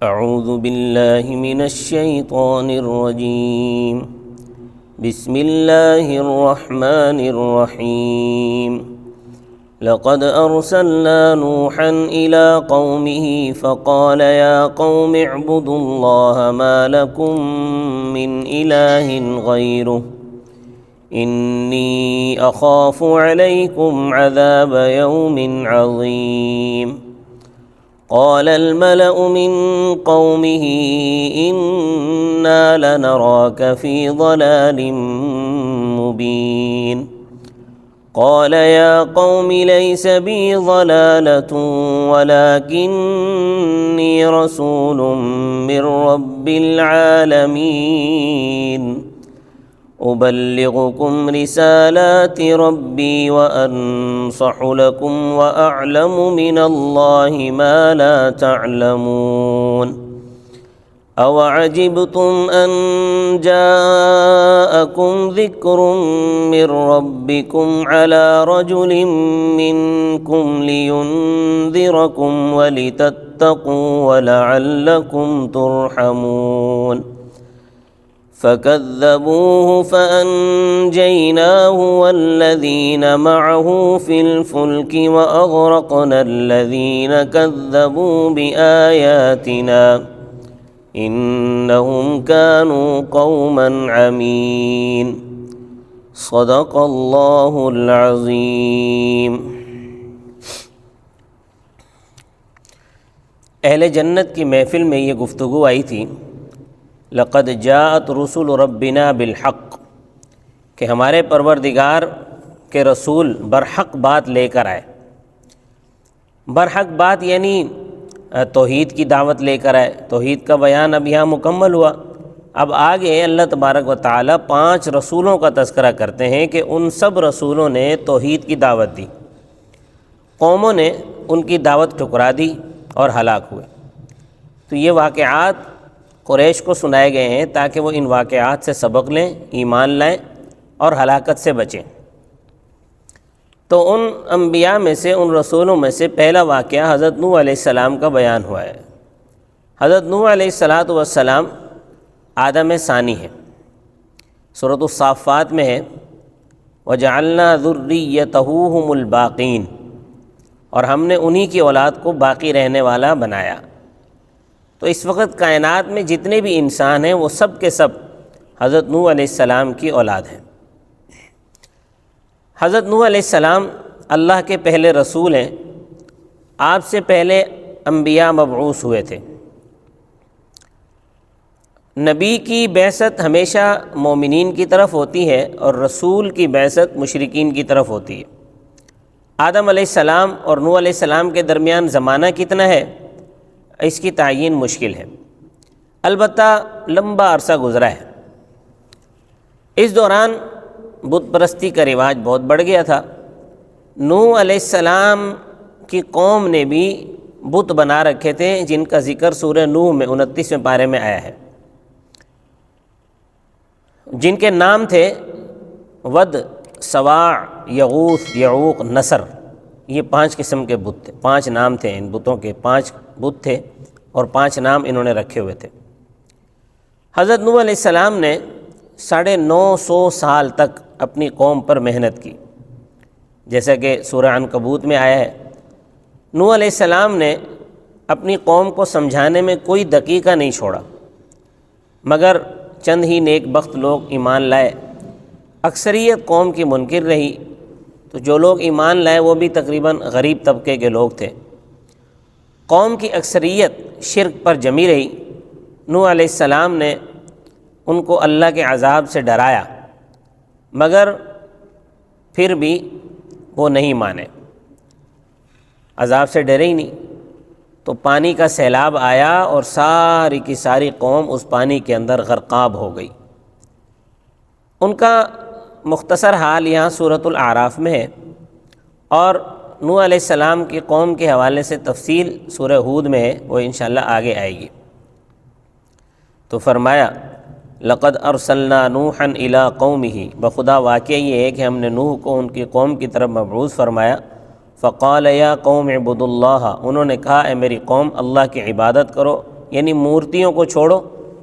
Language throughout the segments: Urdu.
اعوذ باللہ من الشیطان الرجیم بسم اللہ الرحمن الرحیم لقد ارسلنا نوحا الى قومه فقال يا قوم اعبدوا الله ما لكم من اله غيره انی اخاف علیکم عذاب یوم عظیم قال الملأ من قومه انا لنراك في ضلال مبین قال يا قوم ليس بي ضلالة ولكني رسول من رب العالمين أبلغكم رسالات ربي وأنصح لكم وأعلم من الله ما لا تعلمون أوعجبتم أن جاءكم ذكر من ربكم على رجل منكم لينذركم ولتتقوا ولعلكم ترحمون فكذبوه فأنجيناه والذين معه في الفلك وأغرقنا الذين كذبوا بآياتنا إنهم كانوا قوما عمين صدق الله العظيم۔ اہل جنت کی محفل میں یہ گفتگو آئی تھی، لقد جاءت رسول ربنا بالحق، کہ ہمارے پروردگار کے رسول برحق بات لے کر آئے۔ برحق بات یعنی توحید کی دعوت لے کر آئے۔ توحید کا بیان اب یہاں مکمل ہوا، اب آگے اللہ تبارک و تعالیٰ 5 رسولوں کا تذکرہ کرتے ہیں کہ ان سب رسولوں نے توحید کی دعوت دی، قوموں نے ان کی دعوت ٹھکرا دی اور ہلاک ہوئے۔ تو یہ واقعات قریش کو سنائے گئے ہیں تاکہ وہ ان واقعات سے سبق لیں، ایمان لائیں اور ہلاکت سے بچیں۔ تو ان انبیاء میں سے، ان رسولوں میں سے پہلا واقعہ حضرت نوح علیہ السلام کا بیان ہوا ہے۔ حضرت نوح علیہ السلام آدم ثانی ہے۔ سورۃ الصافات میں ہے وَجَعَلْنَا ذُرِّيَّتَهُ هُمُ الْبَاقِينَ، اور ہم نے انہی کی اولاد کو باقی رہنے والا بنایا۔ تو اس وقت کائنات میں جتنے بھی انسان ہیں وہ سب کے سب حضرت نوح علیہ السلام کی اولاد ہیں۔ حضرت نوح علیہ السلام اللہ کے پہلے رسول ہیں، آپ سے پہلے انبیاء مبعوث ہوئے تھے۔ نبی کی بعثت ہمیشہ مومنین کی طرف ہوتی ہے اور رسول کی بعثت مشرکین کی طرف ہوتی ہے۔ آدم علیہ السلام اور نوح علیہ السلام کے درمیان زمانہ کتنا ہے، اس کی تعیین مشکل ہے، البتہ لمبا عرصہ گزرا ہے۔ اس دوران بت پرستی کا رواج بہت بڑھ گیا تھا۔ نوح علیہ السلام کی قوم نے بھی بت بنا رکھے تھے جن کا ذکر سورہ نوح میں 29ویں پارے میں آیا ہے، جن کے نام تھے ود، سواع، یغوث، یعوق، نصر۔ یہ 5 قسم کے بت تھے، 5 نام تھے ان بتوں کے، 5 بت تھے اور 5 نام انہوں نے رکھے ہوئے تھے۔ حضرت نوح علیہ السلام نے 950 سال تک اپنی قوم پر محنت کی، جیسا کہ سورہ عنکبوت میں آیا ہے۔ نوح علیہ السلام نے اپنی قوم کو سمجھانے میں کوئی دقیقہ نہیں چھوڑا، مگر چند ہی نیک بخت لوگ ایمان لائے۔ اکثریت قوم کی منکر رہی، تو جو لوگ ایمان لائے وہ بھی تقریباً غریب طبقے کے لوگ تھے۔ قوم کی اکثریت شرک پر جمی رہی۔ نوح علیہ السلام نے ان کو اللہ کے عذاب سے ڈرایا، مگر پھر بھی وہ نہیں مانے، عذاب سے ڈرے ہی نہیں۔ تو پانی کا سیلاب آیا اور ساری کی ساری قوم اس پانی کے اندر غرقاب ہو گئی۔ ان کا مختصر حال یہاں سورۃ الاعراف میں ہے، اور نوح علیہ السلام کی قوم کے حوالے سے تفصیل سورہ ہود میں ہے، وہ انشاءاللہ آگے آئے گی۔ تو فرمایا لقد ارسلنا نوحا الی قومہ، بخدا واقعہ یہ ہے کہ ہم نے نوح کو ان کی قوم کی طرف مبعوث فرمایا۔ فقال یا قوم اعبدوا اللہ، انہوں نے کہا اے میری قوم اللہ کی عبادت کرو، یعنی مورتیوں کو چھوڑو،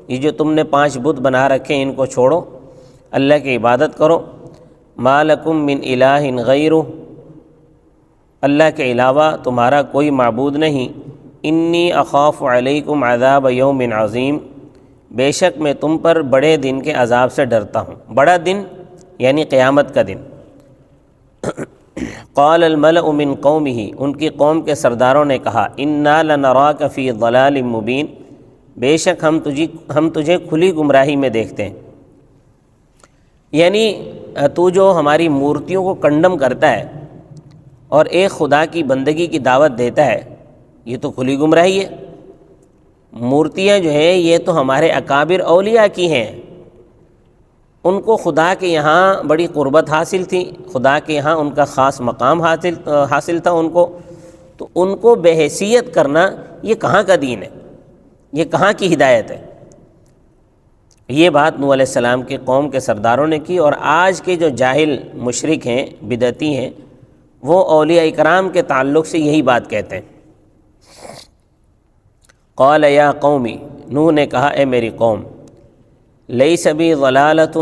یہ جو تم نے 5 بت بنا رکھے ان کو چھوڑو، اللہ کی عبادت کرو۔ ما لکم من الہ غیرہ، اللہ کے علاوہ تمہارا کوئی معبود نہیں۔ انی اخاف علیکم عذاب یوم عظیم، بے شک میں تم پر بڑے دن کے عذاب سے ڈرتا ہوں۔ بڑا دن یعنی قیامت کا دن۔ قال الملأ من قومہ، ان کی قوم کے سرداروں نے کہا، انا لنراک فی ضلال مبین، بے شک ہم تجھے کھلی گمراہی میں دیکھتے ہیں۔ یعنی تو جو ہماری مورتیوں کو کنڈم کرتا ہے اور ایک خدا کی بندگی کی دعوت دیتا ہے، یہ تو کھلی گمراہی ہے۔ مورتیاں جو ہیں یہ تو ہمارے اکابر اولیاء کی ہیں، ان کو خدا کے یہاں بڑی قربت حاصل تھی، خدا کے یہاں ان کا خاص مقام حاصل تھا ان کو، تو ان کو بے حیثیت کرنا یہ کہاں کا دین ہے، یہ کہاں کی ہدایت ہے؟ یہ بات نوح علیہ السلام کی قوم کے سرداروں نے کی، اور آج کے جو جاہل مشرک ہیں، بدعتی ہیں، وہ اولیاء اکرام کے تعلق سے یہی بات کہتے ہیں۔ قال یا قومی، نوح نے کہا اے میری قوم، لیس بی ضلالۃ،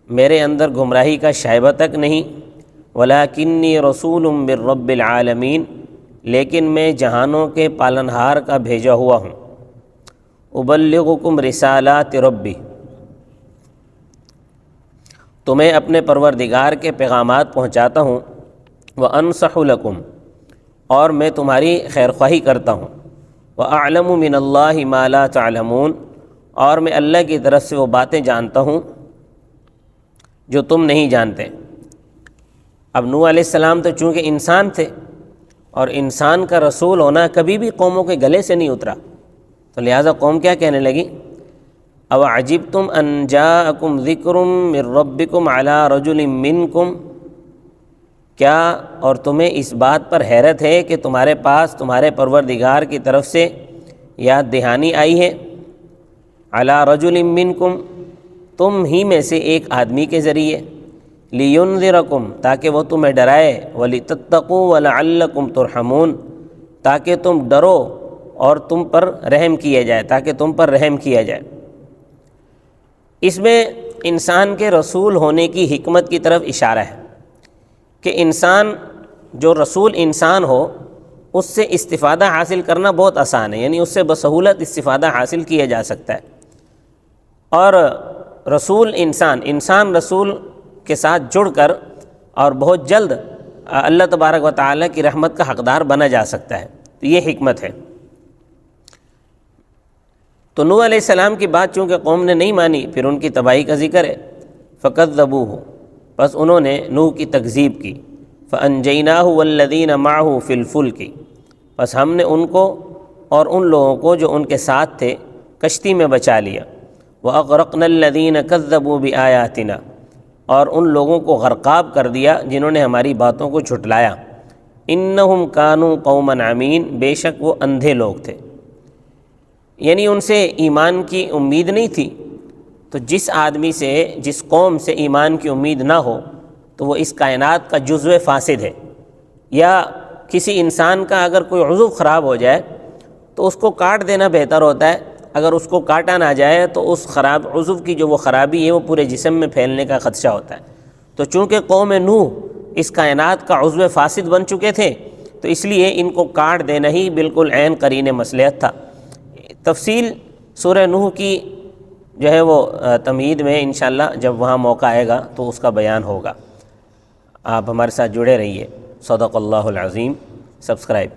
میرے اندر گمراہی کا شائبہ تک نہیں، ولکنی رسول من رب العالمین، لیکن میں جہانوں کے پالنہار کا بھیجا ہوا ہوں۔ ابلغکم رسالات ربی، تمہیں اپنے پروردگار کے پیغامات پہنچاتا ہوں۔ وانصح لکم، اور میں تمہاری خیرخواہی کرتا ہوں۔ واعلم من اللہ ما لا تعلمون، اور میں اللہ کی طرف سے وہ باتیں جانتا ہوں جو تم نہیں جانتے۔ اب نوح علیہ السلام تو چونکہ انسان تھے، اور انسان کا رسول ہونا کبھی بھی قوموں کے گلے سے نہیں اترا، تو لہٰذا قوم کیا کہنے لگی؟ او عجبتم ان جاءکم ذکر من ربکم علی رجل منکم، کیا اور تمہیں اس بات پر حیرت ہے کہ تمہارے پاس تمہارے پروردگار کی طرف سے یاد دہانی آئی ہے؟ علی رجل منکم، تم ہی میں سے ایک آدمی کے ذریعے، لینذرکم، تاکہ وہ تمہیں ڈرائے، ولتتقوا ولعلکم ترحمون، تاکہ تم ڈرو اور تم پر رحم کیا جائے، تاکہ تم پر رحم کیا جائے۔ اس میں انسان کے رسول ہونے کی حکمت کی طرف اشارہ ہے کہ انسان جو رسول انسان ہو اس سے استفادہ حاصل کرنا بہت آسان ہے، یعنی اس سے بسہولت استفادہ حاصل کیا جا سکتا ہے، اور رسول انسان رسول کے ساتھ جڑ کر اور بہت جلد اللہ تبارک و تعالیٰ کی رحمت کا حقدار بنا جا سکتا ہے، تو یہ حکمت ہے۔ تو نوح علیہ السلام کی بات چونکہ قوم نے نہیں مانی، پھر ان کی تباہی کا ذکر ہے۔ فکذبوہ، بس انہوں نے نوح کی تکذیب کی۔ فانجیناہ والذین معہ فی الفلک، بس ہم نے ان کو اور ان لوگوں کو جو ان کے ساتھ تھے کشتی میں بچا لیا۔ واغرقنا الذین کذبوا بآیاتنا، اور ان لوگوں کو غرقاب کر دیا جنہوں نے ہماری باتوں کو جھٹلایا۔ انہم کانوا قوما عمین، بے شک وہ اندھے لوگ تھے، یعنی ان سے ایمان کی امید نہیں تھی۔ تو جس آدمی سے، جس قوم سے ایمان کی امید نہ ہو تو وہ اس کائنات کا جزو فاسد ہے، یا کسی انسان کا اگر کوئی عضو خراب ہو جائے تو اس کو کاٹ دینا بہتر ہوتا ہے، اگر اس کو کاٹا نہ جائے تو اس خراب عضو کی جو وہ خرابی ہے وہ پورے جسم میں پھیلنے کا خدشہ ہوتا ہے۔ تو چونکہ قوم نوح اس کائنات کا عضو فاسد بن چکے تھے، تو اس لیے ان کو کاٹ دینا ہی بالکل عین قرین مصلحت تھا۔ تفصیل سورہ نوح کی جو ہے وہ تمہید میں انشاءاللہ جب وہاں موقع آئے گا تو اس کا بیان ہوگا۔ آپ ہمارے ساتھ جڑے رہیے۔ صدق اللہ العظیم۔ سبسکرائب